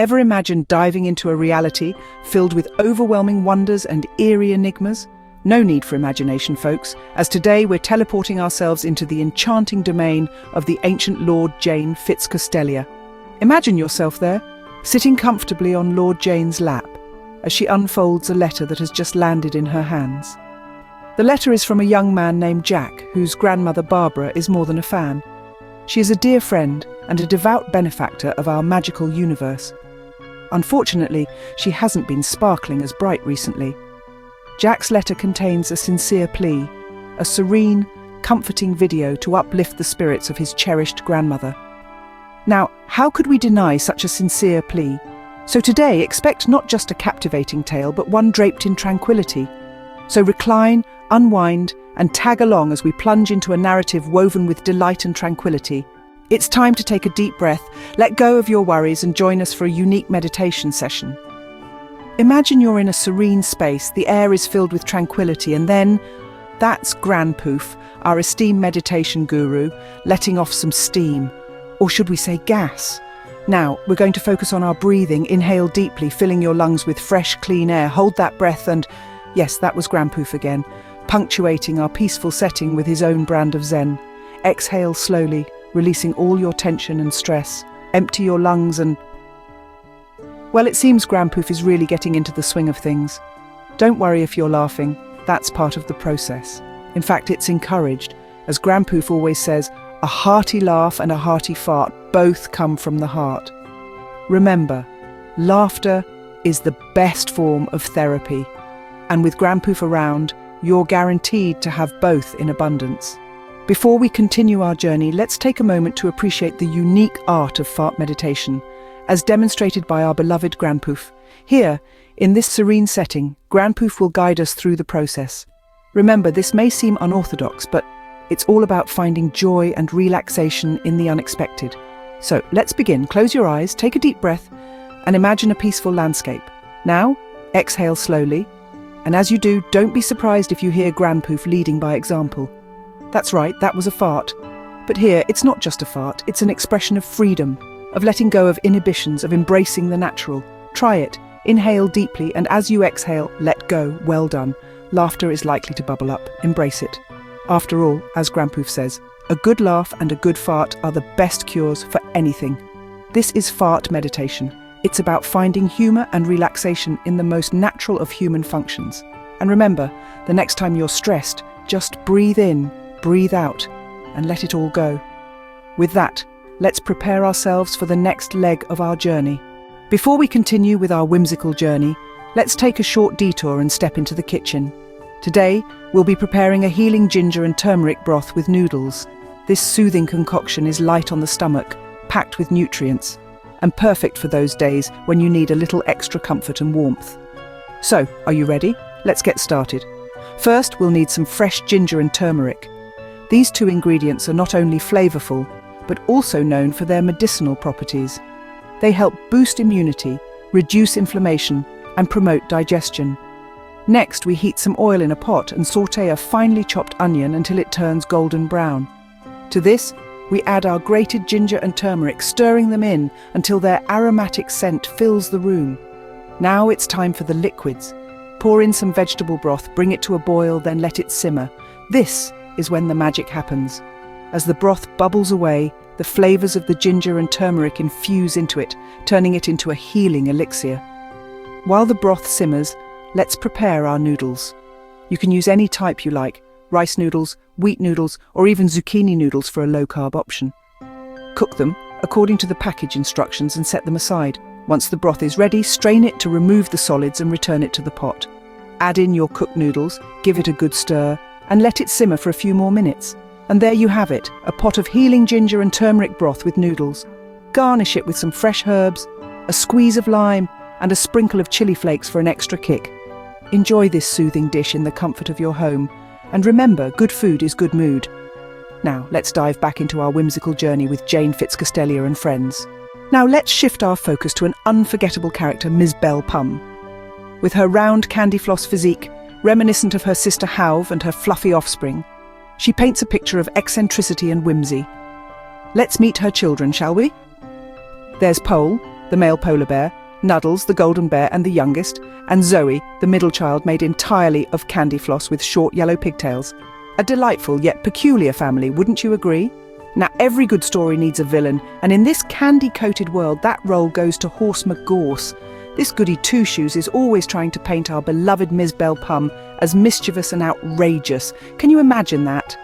Ever imagined diving into a reality filled with overwhelming wonders and eerie enigmas? No need for imagination, folks, as today we're teleporting ourselves into the enchanting domain of the ancient Lord Jane Fitzcostellia. Imagine yourself there, sitting comfortably on Lord Jane's lap, as she unfolds a letter that has just landed in her hands. The letter is from a young man named Jack, whose grandmother Barbara is more than a fan. She is a dear friend and a devout benefactor of our magical universe. Unfortunately, she hasn't been sparkling as bright recently. Jack's letter contains a sincere plea, a serene, comforting video to uplift the spirits of his cherished grandmother. Now, how could we deny such a sincere plea? So today, expect not just a captivating tale, but one draped in tranquility. So recline, unwind, and tag along as we plunge into a narrative woven with delight and tranquility. It's time to take a deep breath, let go of your worries, and join us for a unique meditation session. Imagine you're in a serene space, the air is filled with tranquility, and then that's Granpoof, our esteemed meditation guru, letting off some steam. Or should we say gas? Now, we're going to focus on our breathing. Inhale deeply, filling your lungs with fresh, clean air. Hold that breath and, yes, that was Granpoof again, punctuating our peaceful setting with his own brand of zen. Exhale slowly, releasing all your tension and stress. Empty your lungs and... Well, it seems Granpoof is really getting into the swing of things. Don't worry if you're laughing. That's part of the process. In fact, it's encouraged. As Granpoof always says, a hearty laugh and a hearty fart both come from the heart. Remember, laughter is the best form of therapy. And with Granpoof around, you're guaranteed to have both in abundance. Before we continue our journey, let's take a moment to appreciate the unique art of fart meditation, as demonstrated by our beloved Granpoof. Here, in this serene setting, Granpoof will guide us through the process. Remember, this may seem unorthodox, but it's all about finding joy and relaxation in the unexpected. So let's begin. Close your eyes, take a deep breath, and imagine a peaceful landscape. Now, exhale slowly, and as you do, don't be surprised if you hear Granpoof leading by example. That's right, that was a fart. But here, it's not just a fart, it's an expression of freedom, of letting go of inhibitions, of embracing the natural. Try it. Inhale deeply, and as you exhale, let go. Well done. Laughter is likely to bubble up. Embrace it. After all, as Granpoof says, a good laugh and a good fart are the best cures for anything. This is fart meditation. It's about finding humour and relaxation in the most natural of human functions. And remember, the next time you're stressed, just breathe in, breathe out, and let it all go. With that, let's prepare ourselves for the next leg of our journey. Before we continue with our whimsical journey, let's take a short detour and step into the kitchen. Today, we'll be preparing a healing ginger and turmeric broth with noodles. This soothing concoction is light on the stomach, packed with nutrients, and perfect for those days when you need a little extra comfort and warmth. So, are you ready? Let's get started. First, we'll need some fresh ginger and turmeric. These two ingredients are not only flavourful, but also known for their medicinal properties. They help boost immunity, reduce inflammation, and promote digestion. Next, we heat some oil in a pot and sauté a finely chopped onion until it turns golden brown. To this, we add our grated ginger and turmeric, stirring them in until their aromatic scent fills the room. Now it's time for the liquids. Pour in some vegetable broth, bring it to a boil, then let it simmer. This is when the magic happens. As the broth bubbles away, the flavours of the ginger and turmeric infuse into it, turning it into a healing elixir. While the broth simmers, let's prepare our noodles. You can use any type you like: rice noodles, wheat noodles, or even zucchini noodles for a low-carb option. Cook them according to the package instructions and set them aside. Once the broth is ready, strain it to remove the solids and return it to the pot. Add in your cooked noodles, give it a good stir, and let it simmer for a few more minutes. And there you have it, a pot of healing ginger and turmeric broth with noodles. Garnish it with some fresh herbs, a squeeze of lime, and a sprinkle of chili flakes for an extra kick. Enjoy this soothing dish in the comfort of your home. And remember, good food is good mood. Now, let's dive back into our whimsical journey with Jane Fitzcostellia and Friends. Now, let's shift our focus to an unforgettable character, Ms Bell Pum. With her round candy floss physique, reminiscent of her sister Hauve and her fluffy offspring, she paints a picture of eccentricity and whimsy. Let's meet her children, shall we? There's Pole, the male polar bear, Nuddles, the golden bear and the youngest, and Zoe, the middle child made entirely of candy floss with short yellow pigtails. A delightful yet peculiar family, wouldn't you agree? Now, every good story needs a villain, and in this candy-coated world, that role goes to Horse McGorse. This goody two-shoes is always trying to paint our beloved Ms Bell Pum as mischievous and outrageous. Can you imagine that?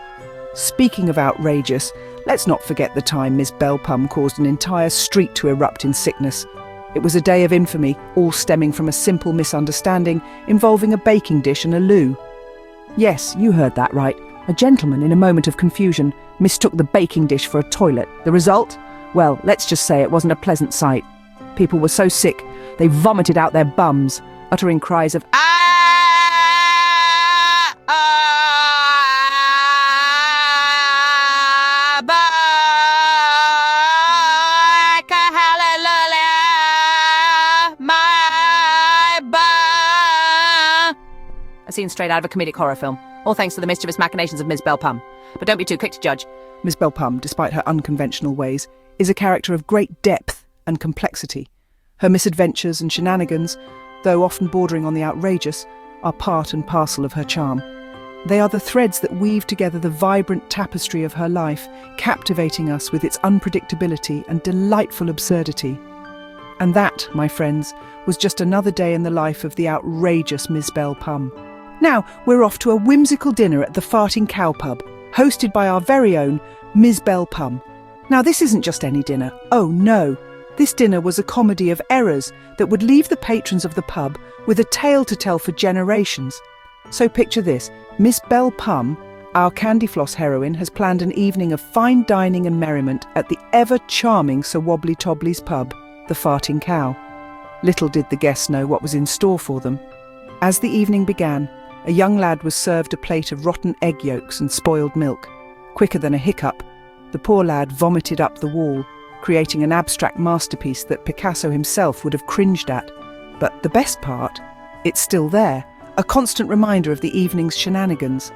Speaking of outrageous, let's not forget the time Ms Bell Pum caused an entire street to erupt in sickness. It was a day of infamy, all stemming from a simple misunderstanding involving a baking dish and a loo. Yes, you heard that right. A gentleman, in a moment of confusion, mistook the baking dish for a toilet. The result? Well, let's just say it wasn't a pleasant sight. People were so sick, they vomited out their bums, uttering cries of a scene straight out of a comedic horror film, all thanks to the mischievous machinations of Ms Bell Pum. But don't be too quick to judge. Ms Bell Pum, despite her unconventional ways, is a character of great depth and complexity. Her misadventures and shenanigans, though often bordering on the outrageous, are part and parcel of her charm. They are the threads that weave together the vibrant tapestry of her life, captivating us with its unpredictability and delightful absurdity. And that, my friends, was just another day in the life of the outrageous Ms Bell Pum. Now, we're off to a whimsical dinner at the Farting Cow Pub, hosted by our very own Ms Bell Pum. Now, this isn't just any dinner. Oh, no. This dinner was a comedy of errors that would leave the patrons of the pub with a tale to tell for generations. So picture this. Ms Bell Pum, our candy floss heroine, has planned an evening of fine dining and merriment at the ever-charming Sir Wobbly Tobbly's pub, the Farting Cow. Little did the guests know what was in store for them. As the evening began, a young lad was served a plate of rotten egg yolks and spoiled milk. Quicker than a hiccup, the poor lad vomited up the wall, creating an abstract masterpiece that Picasso himself would have cringed at. But the best part? It's still there, a constant reminder of the evening's shenanigans.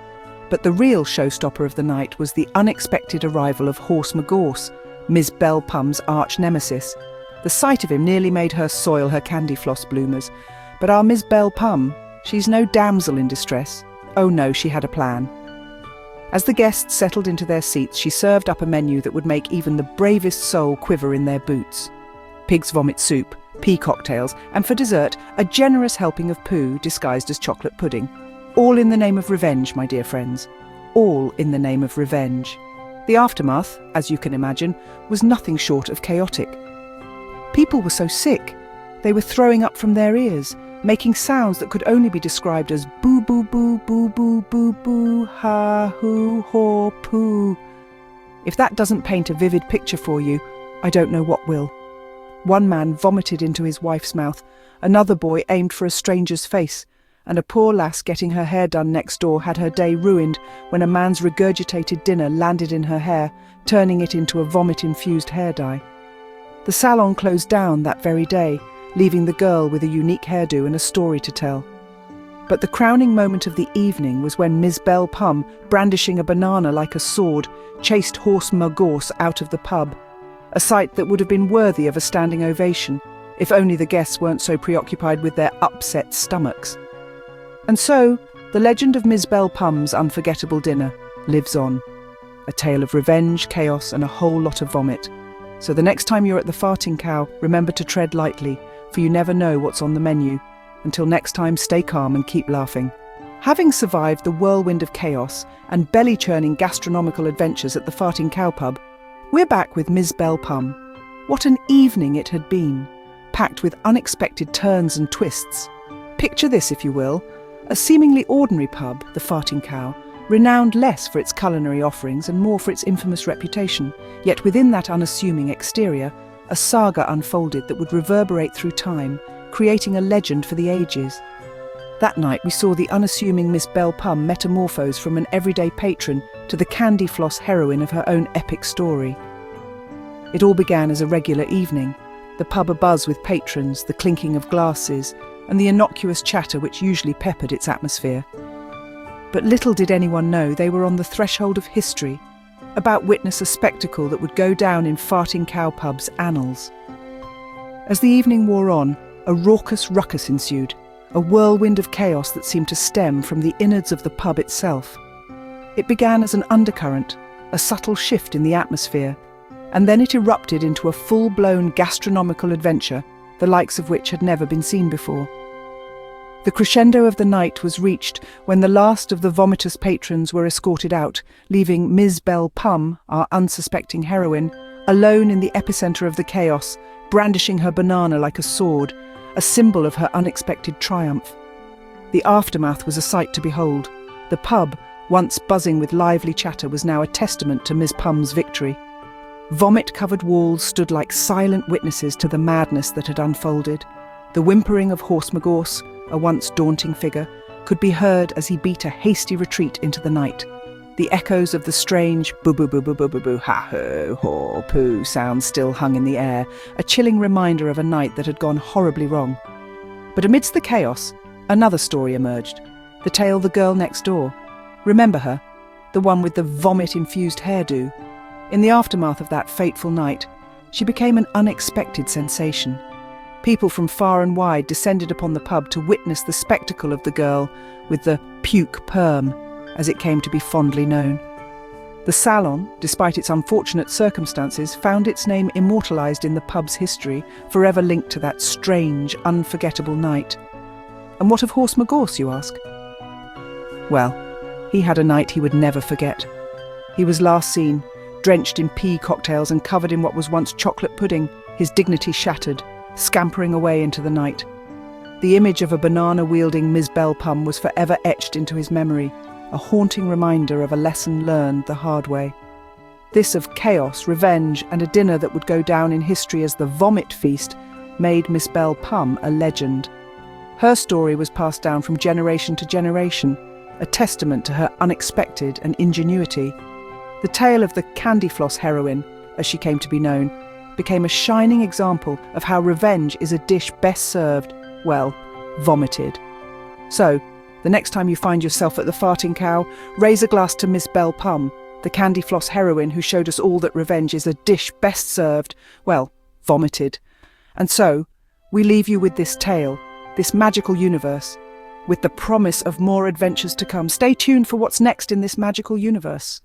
But the real showstopper of the night was the unexpected arrival of Horse McGorse, Ms Bell Pum's arch-nemesis. The sight of him nearly made her soil her candy floss bloomers. But our Ms Bell Pum, she's no damsel in distress. Oh no, she had a plan. As the guests settled into their seats, she served up a menu that would make even the bravest soul quiver in their boots. Pig's vomit soup, pea cocktails, and for dessert, a generous helping of poo disguised as chocolate pudding. All in the name of revenge, my dear friends. All in the name of revenge. The aftermath, as you can imagine, was nothing short of chaotic. People were so sick, they were throwing up from their ears, making sounds that could only be described as boo boo boo boo boo boo boo ha hoo haw poo. If that doesn't paint a vivid picture for you, I don't know what will. One man vomited into his wife's mouth, another boy aimed for a stranger's face, and a poor lass getting her hair done next door had her day ruined when a man's regurgitated dinner landed in her hair, turning it into a vomit-infused hair dye. The salon closed down that very day, leaving the girl with a unique hairdo and a story to tell. But the crowning moment of the evening was when Ms Bell Pum, brandishing a banana like a sword, chased Horse McGorse out of the pub, a sight that would have been worthy of a standing ovation, if only the guests weren't so preoccupied with their upset stomachs. And so, the legend of Ms Bell Pum's unforgettable dinner lives on. A tale of revenge, chaos, and a whole lot of vomit. So the next time you're at the Farting Cow, remember to tread lightly, for you never know what's on the menu. Until next time, stay calm and keep laughing. Having survived the whirlwind of chaos and belly-churning gastronomical adventures at the Farting Cow Pub, we're back with Ms Bell Pum. What an evening it had been, packed with unexpected turns and twists. Picture this, if you will, a seemingly ordinary pub, the Farting Cow, renowned less for its culinary offerings and more for its infamous reputation, yet within that unassuming exterior, a saga unfolded that would reverberate through time, creating a legend for the ages. That night we saw the unassuming Ms Bell Pum metamorphose from an everyday patron to the candy floss heroine of her own epic story. It all began as a regular evening, the pub abuzz with patrons, the clinking of glasses, and the innocuous chatter which usually peppered its atmosphere. But little did anyone know they were on the threshold of history, about witness a spectacle that would go down in Farting Cow Pub's annals. As the evening wore on, a raucous ruckus ensued, a whirlwind of chaos that seemed to stem from the innards of the pub itself. It began as an undercurrent, a subtle shift in the atmosphere, and then it erupted into a full-blown gastronomical adventure, the likes of which had never been seen before. The crescendo of the night was reached when the last of the vomitous patrons were escorted out, leaving Ms Bell Pum, our unsuspecting heroine, alone in the epicenter of the chaos, brandishing her banana like a sword, a symbol of her unexpected triumph. The aftermath was a sight to behold. The pub, once buzzing with lively chatter, was now a testament to Ms Pum's victory. Vomit-covered walls stood like silent witnesses to the madness that had unfolded. The whimpering of Horse Magorse, a once daunting figure, could be heard as he beat a hasty retreat into the night. The echoes of the strange boo-boo-boo-boo-boo-boo, ha-ho-ho-poo sounds still hung in the air, a chilling reminder of a night that had gone horribly wrong. But amidst the chaos, another story emerged, the tale of the girl next door. Remember her? The one with the vomit-infused hairdo. In the aftermath of that fateful night, she became an unexpected sensation. People from far and wide descended upon the pub to witness the spectacle of the girl with the puke perm, as it came to be fondly known. The salon, despite its unfortunate circumstances, found its name immortalised in the pub's history, forever linked to that strange, unforgettable night. And what of Horse Magorse, you ask? Well, he had a night he would never forget. He was last seen, drenched in pea cocktails and covered in what was once chocolate pudding, his dignity shattered, scampering away into the night. The image of a banana-wielding Ms Bell Pum was forever etched into his memory, a haunting reminder of a lesson learned the hard way. This of chaos, revenge, and a dinner that would go down in history as the Vomit Feast made Ms Bell Pum a legend. Her story was passed down from generation to generation, a testament to her unexpected and ingenuity. The tale of the candy floss heroine, as she came to be known, became a shining example of how revenge is a dish best served, well, vomited. So, the next time you find yourself at the Farting Cow, raise a glass to Ms Bell Pum, the candy floss heroine who showed us all that revenge is a dish best served, well, vomited. And so, we leave you with this tale, this magical universe, with the promise of more adventures to come. Stay tuned for what's next in this magical universe.